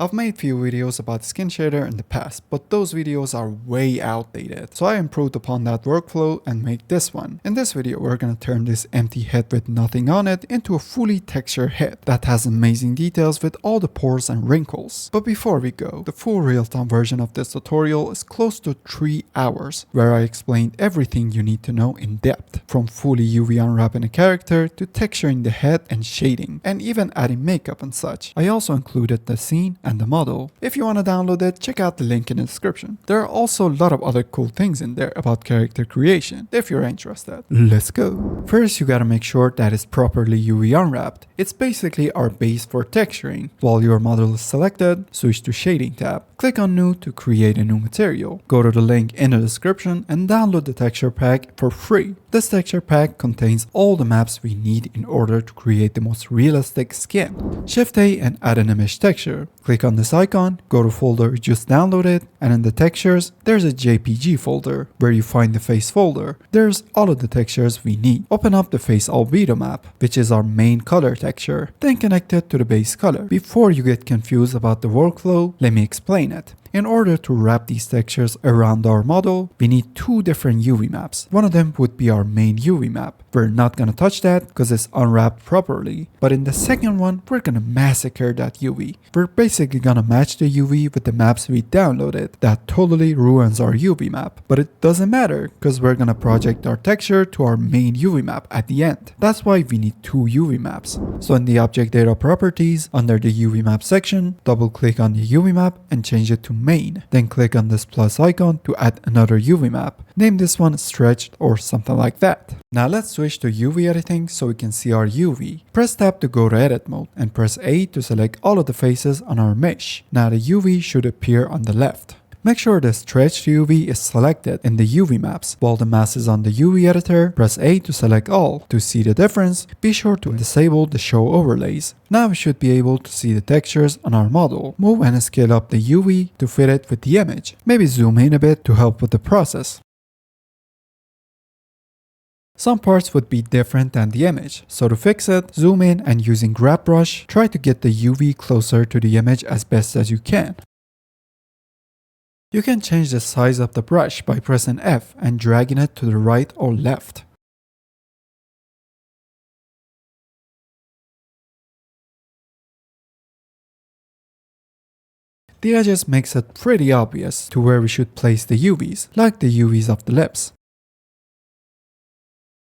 I've made few videos about Skin Shader in the past, but those videos are way outdated. So I improved upon that workflow and made this one. In this video, we're gonna turn this empty head with nothing on it into a fully textured head that has amazing details with all the pores and wrinkles. But before we go, the full real-time version of this tutorial is close to 3 hours, where I explained everything you need to know in depth, from fully UV unwrapping a character to texturing the head and shading, and even adding makeup and such. I also included the scene and the model. If you want to download it, check out the link in the description. There are also a lot of other cool things in there about character creation, if you're interested. Let's go! First, you gotta make sure that it's properly UV unwrapped. It's basically our base for texturing. While your model is selected, switch to Shading tab. Click on New to create a new material. Go to the link in the description and download the texture pack for free. This texture pack contains all the maps we need in order to create the most realistic skin. Shift A and add an image texture. Click on this icon, go to folder you just downloaded, and in the textures, there's a JPG folder where you find the face folder. There's all of the textures we need. Open up the face albedo map, which is our main color texture, then connect it to the base color. Before you get confused about the workflow, let me explain it. In order to wrap these textures around our model, we need 2 different UV maps. One of them would be our main UV map. We're not gonna touch that because it's unwrapped properly. But in the second one, we're gonna massacre that UV. We're basically gonna match the UV with the maps we downloaded. That totally ruins our UV map. But it doesn't matter because we're gonna project our texture to our main UV map at the end. That's why we need 2 UV maps. So in the Object Data Properties, under the UV map section, double click on the UV map and change it to main. Then click on this plus icon to add another UV map. Name this one Stretched or something like that. Now let's switch to UV editing so we can see our UV. Press tab to go to edit mode and press A to select all of the faces on our mesh. Now the UV should appear on the left. Make sure the stretched UV is selected in the UV maps. While the mask is on the UV editor, press A to select all. To see the difference, be sure to disable the show overlays. Now we should be able to see the textures on our model. Move and scale up the UV to fit it with the image. Maybe zoom in a bit to help with the process. Some parts would be different than the image, so to fix it, zoom in and using grab brush, try to get the UV closer to the image as best as you can. You can change the size of the brush by pressing F and dragging it to the right or left. The edges makes it pretty obvious to where we should place the UVs, like the UVs of the lips.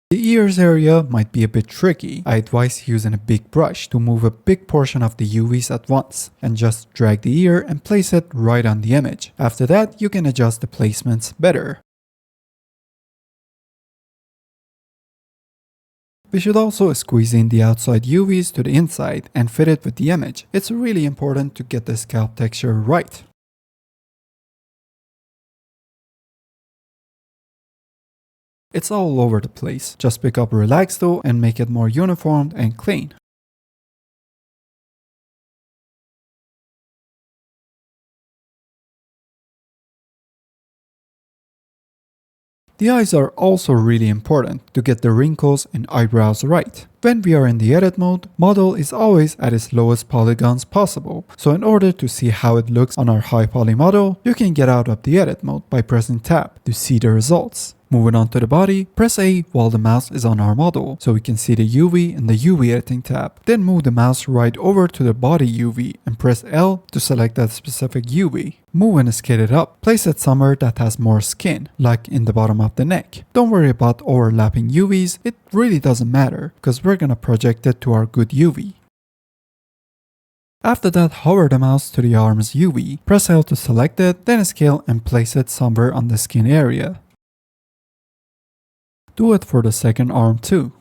The ears area might be a bit tricky. I advise using a big brush to move a big portion of the UVs at once and just drag the ear and place it right on the image. After that, you can adjust the placements better. We should also squeeze in the outside UVs to the inside and fit it with the image. It's really important to get the scalp texture right. It's all over the place. Just pick up a relax tool and make it more uniform and clean. The eyes are also really important to get the wrinkles and eyebrows right. When we are in the edit mode, model is always at its lowest polygons possible. So in order to see how it looks on our high poly model, you can get out of the edit mode by pressing tab to see the results. Moving on to the body, press A while the mouse is on our model so we can see the UV in the UV editing tab. Then move the mouse right over to the body UV and press L to select that specific UV. Move and scale it up. Place it somewhere that has more skin, like in the bottom of the neck. Don't worry about overlapping UVs, it really doesn't matter because we're gonna project it to our good UV. After that, hover the mouse to the arm's UV, press L to select it, then scale and place it somewhere on the skin area. Do it for the second arm too.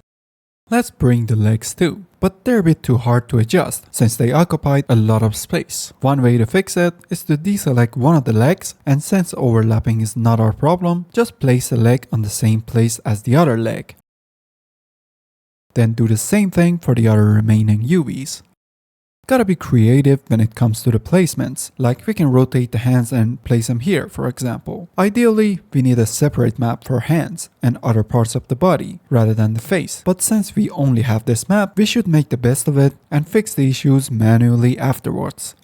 Let's bring the legs too, but they're a bit too hard to adjust since they occupied a lot of space. One way to fix it is to deselect one of the legs, and since overlapping is not our problem, just place the leg on the same place as the other leg. Then do the same thing for the other remaining UVs. Gotta be creative when it comes to the placements, like we can rotate the hands and place them here, for example. Ideally, we need a separate map for hands and other parts of the body rather than the face, but since we only have this map, we should make the best of it and fix the issues manually afterwards.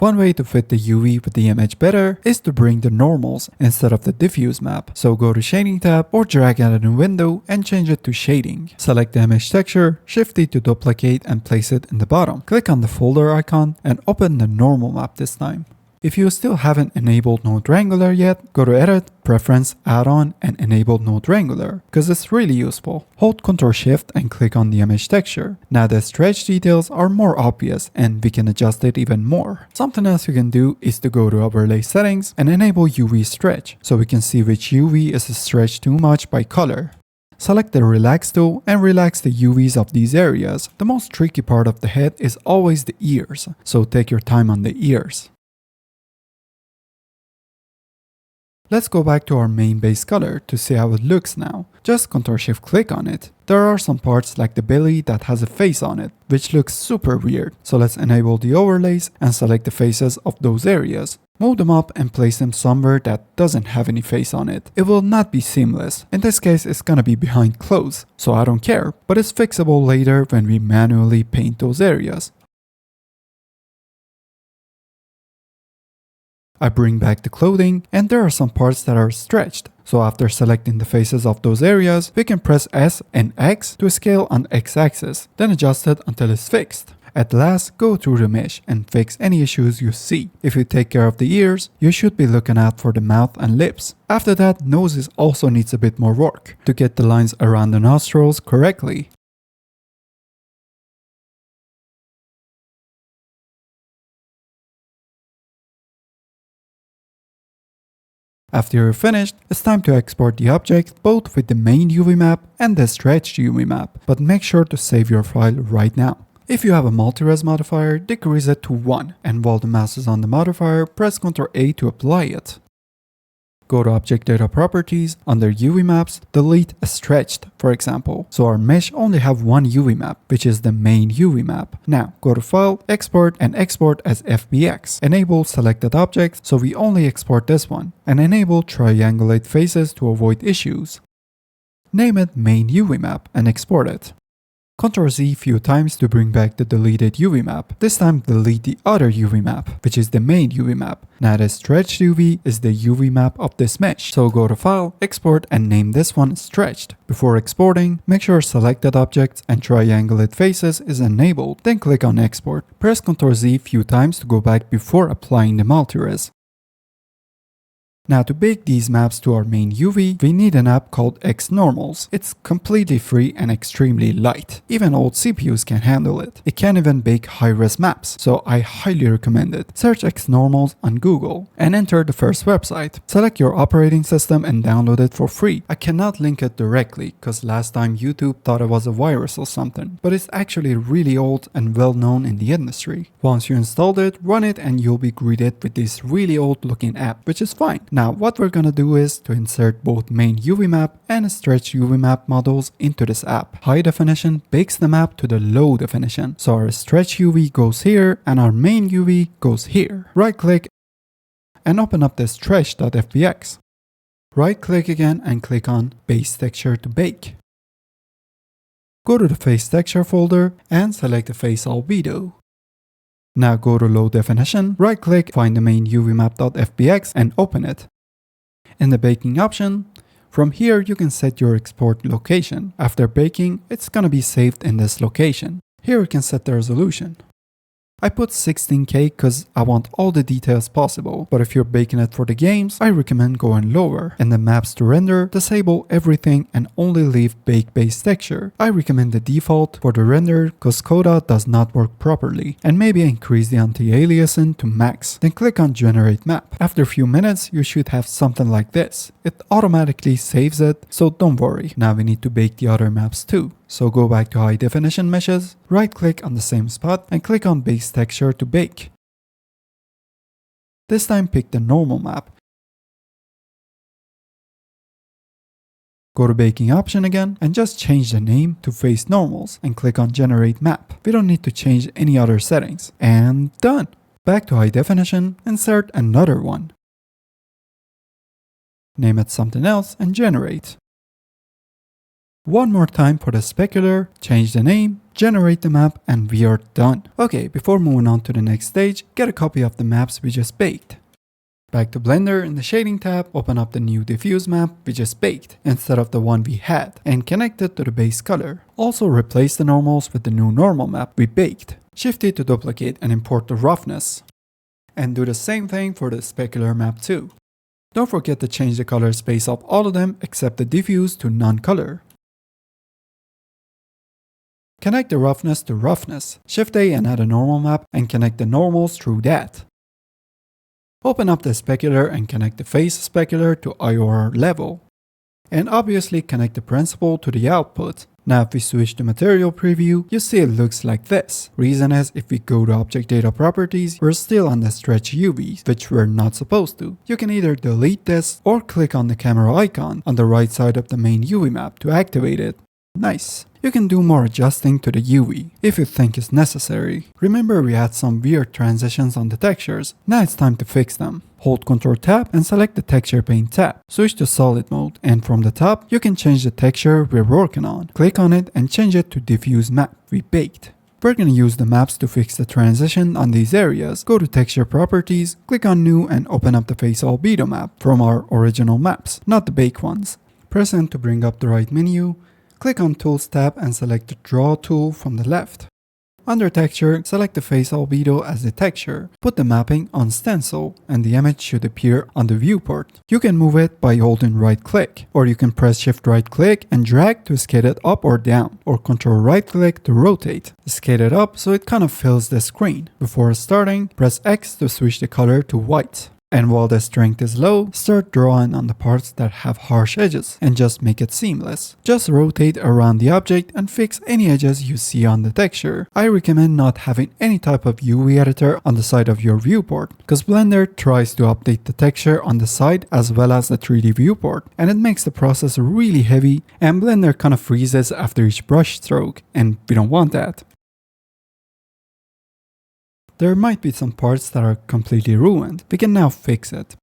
One way to fit the UV with the image better is to bring the normals instead of the diffuse map. So go to Shading tab or drag out a new window and change it to Shading. Select the image texture, Shift D to duplicate and place it in the bottom. Click on the folder icon and open the normal map this time. If you still haven't enabled Node Wrangler yet, go to Edit, Preference, Add-on, and enable Node Wrangler, because it's really useful. Hold Ctrl Shift and click on the image texture. Now the stretch details are more obvious and we can adjust it even more. Something else you can do is to go to Overlay Settings and enable UV Stretch, so we can see which UV is stretched too much by color. Select the Relax tool and relax the UVs of these areas. The most tricky part of the head is always the ears, so take your time on the ears. Let's go back to our main base color to see how it looks now. Just Ctrl Shift click on it. There are some parts like the belly that has a face on it, which looks super weird. So let's enable the overlays and select the faces of those areas. Move them up and place them somewhere that doesn't have any face on it. It will not be seamless. In this case, it's gonna be behind clothes, so I don't care, but it's fixable later when we manually paint those areas. I bring back the clothing and there are some parts that are stretched. So after selecting the faces of those areas, we can press S and X to scale on X-axis, then adjust it until it's fixed. At last, go through the mesh and fix any issues you see. If you take care of the ears, you should be looking out for the mouth and lips. After that, noses also needs a bit more work to get the lines around the nostrils correctly. After you're finished, it's time to export the object both with the main UV map and the stretched UV map, but make sure to save your file right now. If you have a multi-res modifier, decrease it to 1, and while the mouse is on the modifier, press Ctrl A to apply it. Go to Object Data Properties, under UV Maps, delete Stretched, for example. So our mesh only have one UV map, which is the main UV map. Now, go to File, Export, and export as FBX. Enable Selected Objects, so we only export this one. And enable Triangulate Faces to avoid issues. Name it Main UV Map and export it. Ctrl Z few times to bring back the deleted UV map. This time delete the other UV map, which is the main UV map. Now the stretched UV is the UV map of this mesh. So go to File, Export, and name this one Stretched. Before exporting, make sure Selected Objects and Triangulate Faces is enabled. Then click on Export. Press Ctrl Z few times to go back before applying the multi-res. Now to bake these maps to our main UV, we need an app called XNormals. It's completely free and extremely light. Even old CPUs can handle it. It can even bake high-res maps, so I highly recommend it. Search XNormals on Google and enter the first website. Select your operating system and download it for free. I cannot link it directly because last time YouTube thought it was a virus or something, but it's actually really old and well known in the industry. Once you installed it, run it and you'll be greeted with this really old looking app, which is fine. Now what we're gonna do is to insert both main UV map and stretch UV map models into this app. High definition bakes the map to the low definition. So our stretch UV goes here and our main UV goes here. Right click and open up the stretch.fbx. Right click again and click on Base Texture to Bake. Go to the Face Texture folder and select the face albedo. Now go to low definition, right click, find the main UVmap.fbx and open it. In the baking option, from here you can set your export location. After baking, it's gonna be saved in this location. Here you can set the resolution. I put 16K because I want all the details possible, but if you're baking it for the games, I recommend going lower. In the maps to render, disable everything and only leave bake base texture. I recommend the default for the render because Coda does not work properly, and maybe increase the anti-aliasing to max. Then click on generate map. After a few minutes, you should have something like this. It automatically saves it, so don't worry. Now we need to bake the other maps too. So go back to high definition meshes, right click on the same spot and click on base texture to bake. This time pick the normal map. Go to baking option again and just change the name to face normals and click on generate map. We don't need to change any other settings. And done! Back to high definition, insert another one. Name it something else and generate. One more time for the specular, change the name, generate the map, and we are done. Okay, before moving on to the next stage, get a copy of the maps we just baked. Back to Blender, in the shading tab, open up the new diffuse map we just baked instead of the one we had and connect it to the base color. Also replace the normals with the new normal map we baked. Shift E to duplicate and import the roughness. And do the same thing for the specular map too. Don't forget to change the color space of all of them except the diffuse to non-color. Connect the roughness to roughness. Shift A and add a normal map and connect the normals through that. Open up the specular and connect the face specular to IOR level. And obviously connect the principle to the output. Now if we switch to material preview, you see it looks like this. Reason is, if we go to object data properties, we're still on the stretch UV, which we're not supposed to. You can either delete this or click on the camera icon on the right side of the main UV map to activate it. Nice. You can do more adjusting to the UV if you think it's necessary. Remember, we had some weird transitions on the textures. Now it's time to fix them. Hold Ctrl Tab and select the Texture Paint tab. Switch to solid mode, and from the top you can change the texture we're working on. Click on it and change it to diffuse map we baked. We're gonna use the maps to fix the transition on these areas. Go to texture properties, click on new and open up the face albedo map from our original maps, not the bake ones. Press N to bring up the right menu. Click on Tools tab and select the Draw tool from the left. Under Texture, select the face albedo as the texture. Put the mapping on Stencil and the image should appear on the viewport. You can move it by holding right click, or you can press Shift right click and drag to scale it up or down, or Ctrl right click to rotate. Scale it up so it kind of fills the screen. Before starting, press X to switch the color to white. And while the strength is low, start drawing on the parts that have harsh edges and just make it seamless. Just rotate around the object and fix any edges you see on the texture. I recommend not having any type of UV editor on the side of your viewport, because Blender tries to update the texture on the side as well as the 3D viewport, and it makes the process really heavy and Blender kind of freezes after each brush stroke, and we don't want that. There might be some parts that are completely ruined. We can now fix it.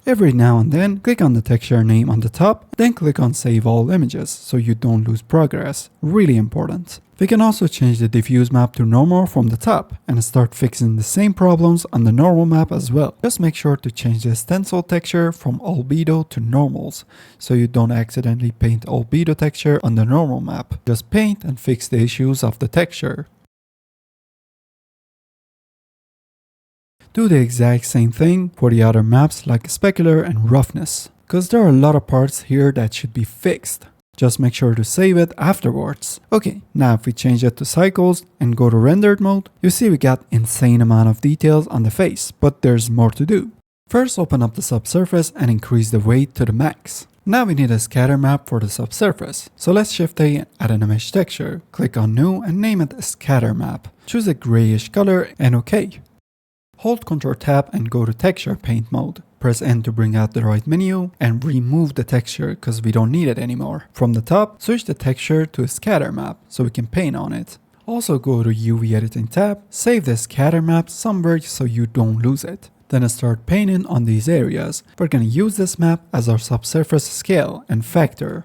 Every now and then, click on the texture name on the top, then click on Save All Images so you don't lose progress. Really important. We can also change the diffuse map to normal from the top and start fixing the same problems on the normal map as well. Just make sure to change the stencil texture from albedo to normals so you don't accidentally paint albedo texture on the normal map. Just paint and fix the issues of the texture. Do the exact same thing for the other maps like specular and roughness, because there are a lot of parts here that should be fixed. Just make sure to save it afterwards. Okay, now if we change it to cycles and go to rendered mode, you see we got insane amount of details on the face, but there's more to do. First, open up the subsurface and increase the weight to the max. Now we need a scatter map for the subsurface, so let's Shift A and add an image texture. Click on new and name it scatter map. Choose a grayish color and OK. Hold Ctrl Tab and go to Texture Paint mode. Press N to bring out the right menu and remove the texture because we don't need it anymore. From the top, switch the texture to a scatter map so we can paint on it. Also go to UV Editing tab, save the scatter map somewhere so you don't lose it. Then start painting on these areas. We're gonna use this map as our subsurface scale and factor.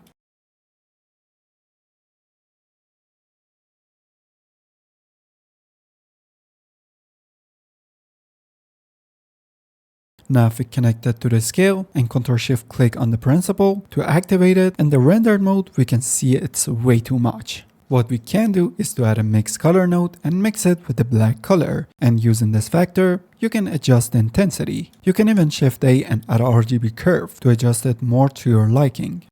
Now if we connect that to the scale and Ctrl Shift click on the principle to activate it, in the rendered mode we can see it's way too much. What we can do is to add a mix color node and mix it with the black color, and using this factor you can adjust the intensity. You can even Shift A and add a RGB curve to adjust it more to your liking.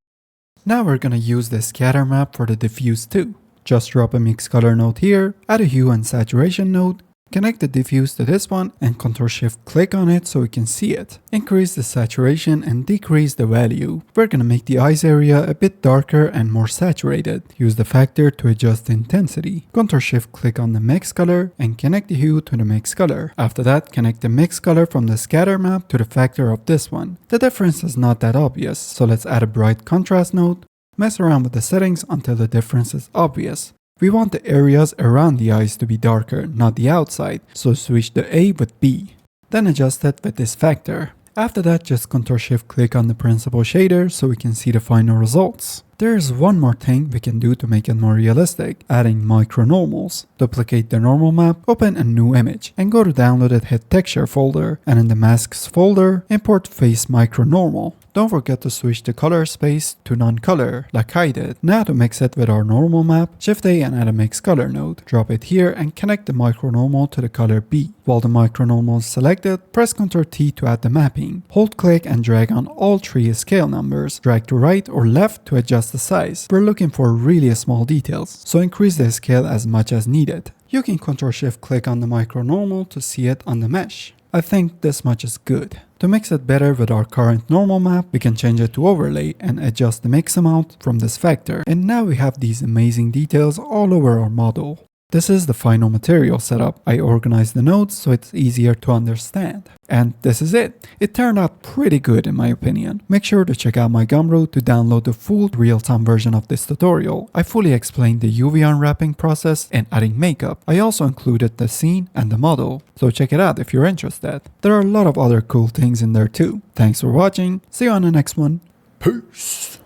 Now we're gonna use the scatter map for the diffuse too. Just drop a mix color node here, add a hue and saturation node, connect the diffuse to this one and Ctrl Shift click on it so we can see it. Increase the saturation and decrease the value. We're gonna make the eyes area a bit darker and more saturated. Use the factor to adjust the intensity. Ctrl Shift click on the mix color and connect the hue to the mix color. After that, connect the mix color from the scatter map to the factor of this one. The difference is not that obvious, so let's add a bright contrast node. Mess around with the settings until the difference is obvious. We want the areas around the eyes to be darker, not the outside, so switch the A with B. Then adjust it with this factor. After that, just Ctrl Shift click on the principal shader so we can see the final results. There's one more thing we can do to make it more realistic, adding micronormals. Duplicate the normal map, open a new image, and go to download it, hit texture folder, and in the masks folder, import face micronormal. Don't forget to switch the color space to non-color, like I did. Now to mix it with our normal map, Shift A and add a mix color node. Drop it here and connect the micronormal to the color B. While the micronormal is selected, press Ctrl T to add the mapping. Hold click and drag on all three scale numbers. Drag to right or left to adjust the size. We're looking for really small details, so increase the scale as much as needed. You can Ctrl Shift click on the micronormal to see it on the mesh. I think this much is good. To mix it better with our current normal map, we can change it to overlay and adjust the mix amount from this factor. And now we have these amazing details all over our model. This is the final material setup. I organized the nodes so it's easier to understand. And this is it. It turned out pretty good in my opinion. Make sure to check out my Gumroad to download the full real-time version of this tutorial. I fully explained the UV unwrapping process and adding makeup. I also included the scene and the model. So check it out if you're interested. There are a lot of other cool things in there too. Thanks for watching. See you on the next one. Peace.